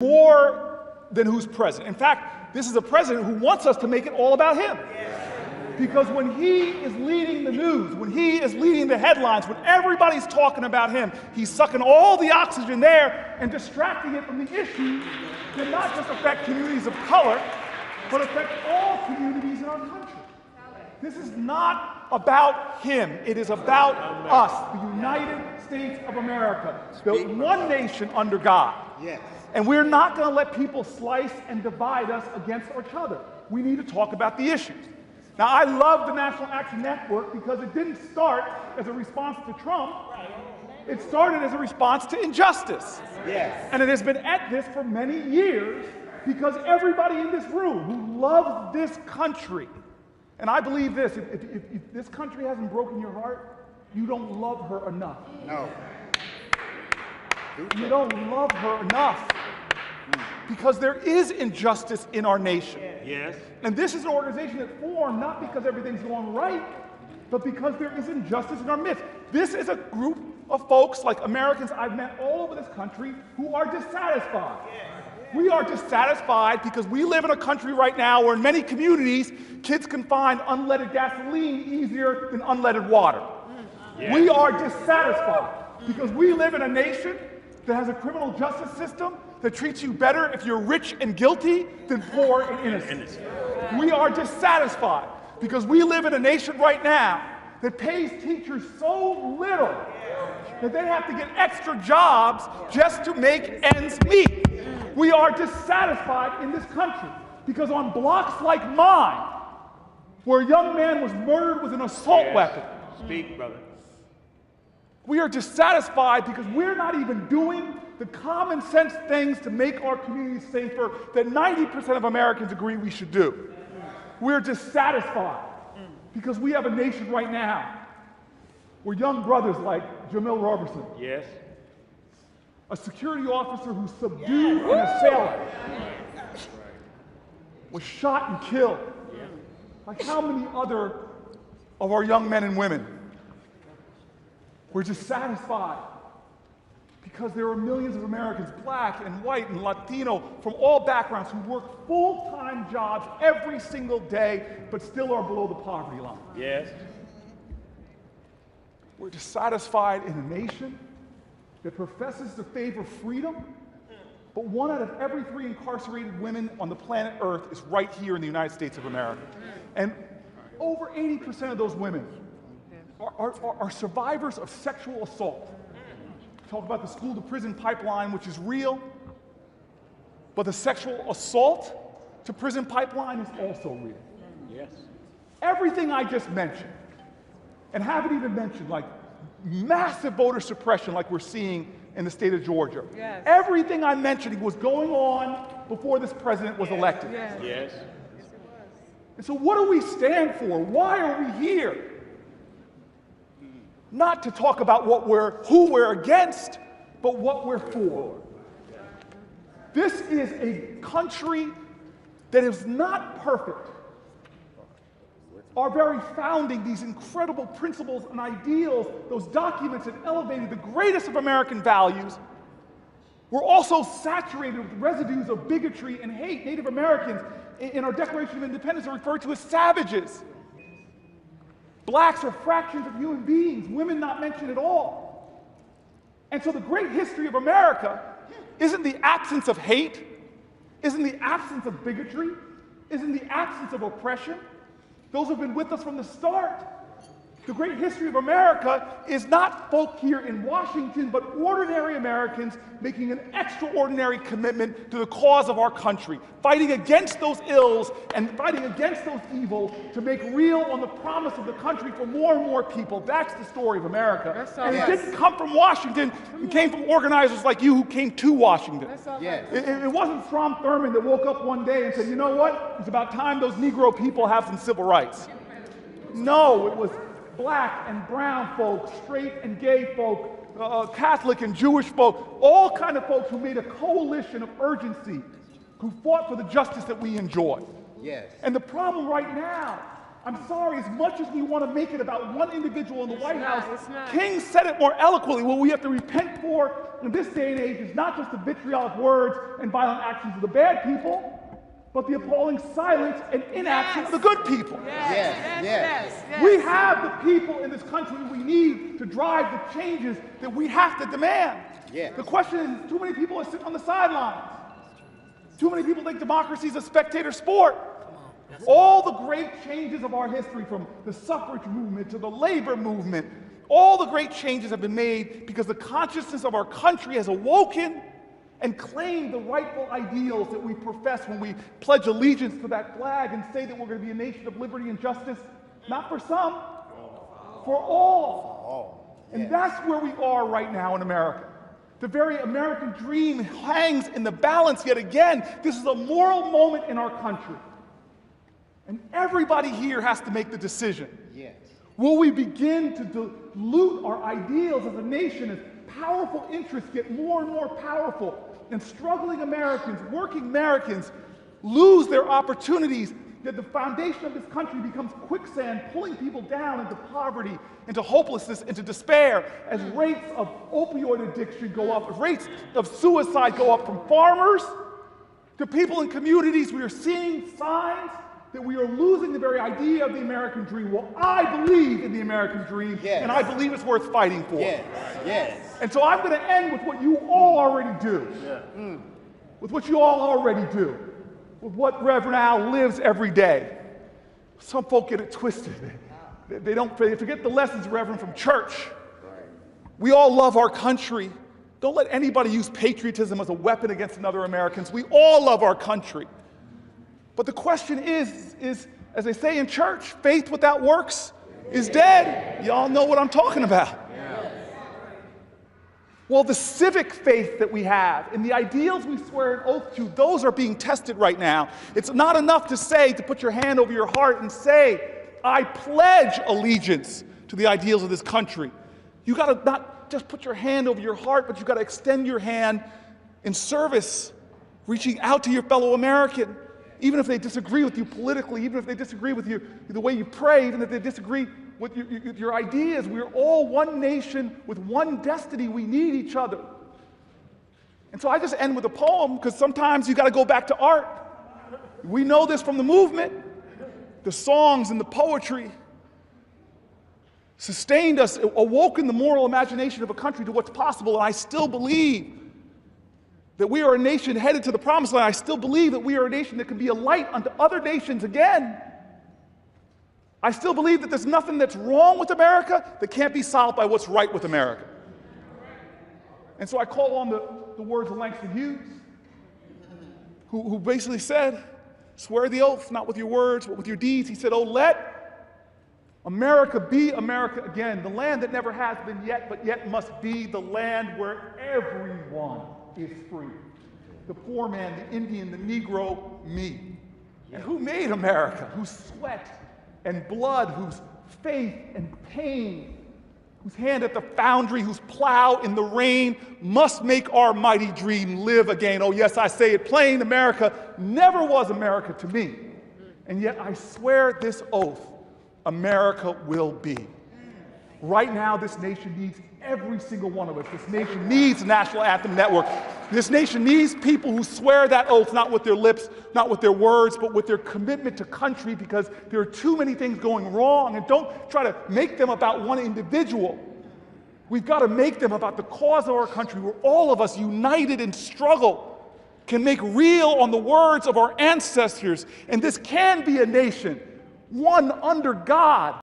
more than who's president. In fact, this is a president who wants us to make it all about him. Because when he is leading the news, when he is leading the headlines, when everybody's talking about him, he's sucking all the oxygen there and distracting it from the issues that not just affect communities of color, but affect all communities in our country. This is not about him. It is about us, the United States of America, the one nation under God. Yes. And we're not going to let people slice and divide us against each other. We need to talk about the issues. Now, I love the National Action Network because it didn't start as a response to Trump. It started as a response to injustice. Yes. And it has been at this for many years because everybody in this room who loves this country, and I believe this, if this country hasn't broken your heart, you don't love her enough. No. You don't love her enough because there is injustice in our nation. Yes. And this is an organization that formed not because everything's going right, but because there is injustice in our midst. This is a group of folks, like Americans I've met all over this country, who are dissatisfied. We are dissatisfied because we live in a country right now where in many communities, kids can find unleaded gasoline easier than unleaded water. Yes. We are dissatisfied because we live in a nation that has a criminal justice system that treats you better if you're rich and guilty than poor and innocent. We are dissatisfied because we live in a nation right now that pays teachers so little that they have to get extra jobs just to make ends meet. We are dissatisfied in this country because on blocks like mine, where a young man was murdered with an assault weapon, Speak, brother. we are dissatisfied because we're not even doing the common sense things to make our communities safer that 90% of Americans agree we should do. We're dissatisfied because we have a nation right now where young brothers like Jamil Robertson, Yes. a security officer who subdued an assailant, was shot and killed. Like how many other of our young men and women? We're dissatisfied because there are millions of Americans, black and white and Latino, from all backgrounds who work full-time jobs every single day, but still are below the poverty line. Yes. We're dissatisfied in a nation that professes to favor freedom, but 1 out of every 3 incarcerated women on the planet Earth is right here in the United States of America. And over 80% of those women are survivors of sexual assault. Talk about the school-to-prison pipeline, which is real, but the sexual assault to prison pipeline is also real. Yes. Everything I just mentioned, and haven't even mentioned, like massive voter suppression like we're seeing in the state of Georgia. Yes. Everything I mentioned was going on before this president was elected. Yes. Yes. And so what do we stand for? Why are we here? Not to talk about who we're against, but what we're for. This is a country that is not perfect. Our very founding, these incredible principles and ideals, those documents that elevated the greatest of American values, were also saturated with residues of bigotry and hate. Native Americans in our Declaration of Independence are referred to as savages. Blacks are fractions of human beings, women not mentioned at all. And so the great history of America isn't the absence of hate, isn't the absence of bigotry, isn't the absence of oppression. Those have been with us from the start. The great history of America is not folk here in Washington, but ordinary Americans making an extraordinary commitment to the cause of our country, fighting against those ills and fighting against those evils to make real on the promise of the country for more and more people. That's the story of America. And it didn't come from Washington. It came from organizers like you who came to Washington. Yes. It wasn't Strom Thurmond that woke up one day and said, you know what? It's about time those Negro people have some civil rights. No, it was black and brown folks, straight and gay folk, Catholic and Jewish folk, all kind of folks who made a coalition of urgency, who fought for the justice that we enjoy. Yes. And the problem right now I'm sorry, as much as we want to make it about one individual in the White House, not. King said it more eloquently. What we have to repent for in this day and age is not just the vitriolic words and violent actions of the bad people, but the appalling silence and inaction of the good people. Yes. We have the people in this country we need to drive the changes that we have to demand. Yeah. The question is, too many people are sitting on the sidelines. Too many people think democracy is a spectator sport. All the great changes of our history, from the suffrage movement to the labor movement, all the great changes have been made because the consciousness of our country has awoken and claimed the rightful ideals that we profess when we pledge allegiance to that flag and say that we're going to be a nation of liberty and justice, not for some, for all. And that's where we are right now in America. The very American dream hangs in the balance yet again. This is a moral moment in our country. And everybody here has to make the decision. Yes. Will we begin to dilute our ideals as a nation as powerful interests get more and more powerful, and struggling Americans, working Americans, lose their opportunities, that the foundation of this country becomes quicksand, pulling people down into poverty, into hopelessness, into despair, as rates of opioid addiction go up, as rates of suicide go up from farmers to people in communities? We are seeing signs that we are losing the very idea of the American dream. Well, I believe in the American dream, and I believe it's worth fighting for. Yes. And so I'm going to end with what you all already do. With what you all already do. With what Reverend Al lives every day. Some folk get it twisted. They forget the lessons, Reverend, from church. We all love our country. Don't let anybody use patriotism as a weapon against another Americans. We all love our country. But the question is, as they say in church, faith without works is dead. Y'all know what I'm talking about. Well, the civic faith that we have and the ideals we swear an oath to, those are being tested right now. It's not enough to put your hand over your heart and say, I pledge allegiance to the ideals of this country. You got to not just put your hand over your heart, but you got to extend your hand in service, reaching out to your fellow American, even if they disagree with you politically, even if they disagree with you the way you pray, even if they disagree with your ideas. We're all one nation with one destiny. We need each other. And so I just end with a poem, because sometimes you got to go back to art. We know this from the movement. The songs and the poetry sustained us, awoken the moral imagination of a country to what's possible. And I still believe that we are a nation headed to the promised land. I still believe that we are a nation that can be a light unto other nations again. I still believe that there's nothing that's wrong with America that can't be solved by what's right with America. And so I call on the words of Langston Hughes, who basically said, swear the oath, not with your words, but with your deeds. He said, oh, let America be America again, the land that never has been yet, but yet must be the land where everyone is free. The poor man, the Indian, the Negro, me. And who made America? Whose sweat and blood, whose faith and pain, whose hand at the foundry, whose plow in the rain must make our mighty dream live again. Oh yes, I say it plain, America never was America to me. And yet I swear this oath, America will be. Right now, this nation needs every single one of us. This nation needs a National Anthem Network. This nation needs people who swear that oath, not with their lips, not with their words, but with their commitment to country, because there are too many things going wrong. And don't try to make them about one individual. We've got to make them about the cause of our country, where all of us, united in struggle, can make real on the words of our ancestors. And this can be a nation, one under God.